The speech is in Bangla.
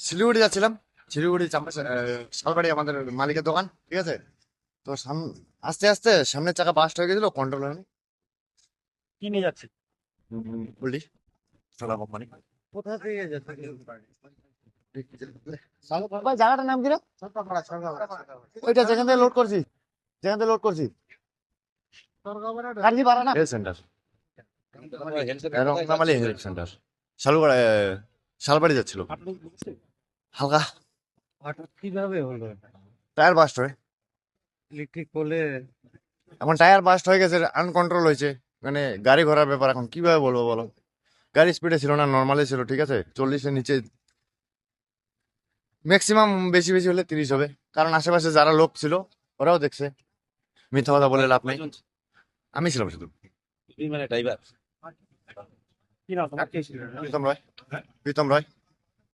শিলিগুড়ি যাচ্ছিলাম। শিলিগুড়ি শালবাড়ি আমাদের মালিকের দোকান, ঠিক আছে। তো আস্তে আস্তে সামনের চাকা বাস্ট হয়ে গেছিল, কন্ট্রোল হয়নি। কি নিয়ে যাচ্ছে? বললি সোলা কোম্পানি। কোথা থেকে যাচ্ছে? ভাই জায়গাটার নাম কি রে? ওইটা যেখান থেকে লোড করছি, যেখান থেকে লোড করছি কার্জিপাড়া না, health centre, Rangnamali health centre. Salugara Salbari যাচ্ছিল। আপনি বুঝছেন? হালকা হঠাৎ কিভাবে হলো? টায়ার বাস্ট হয়। ইলেকট্রিক পোলে এখন টায়ার বাস্ট হয়ে গেছে, আনকন্ট্রোল হয়েছে। মানে গাড়ি ঘোড়ার ব্যাপার, এখন কিভাবে বলবো বলো। গাড়ি স্পিডে ছিল না, নর্মালি ছিল, ঠিক আছে। 40-এর নিচে, ম্যাক্সিমাম বেশি বেশি হলে 30 হবে। কারণ আশেপাশে যারা লোক ছিল ওরাও দেখছে, মিথ্যা কথা বলে লাভ নেই। আমি ছিলাম শুধু। মানে ড্রাইভার কি নাম তোমার? কে ছিল? প্রীতম রয়, প্রীতম রয়।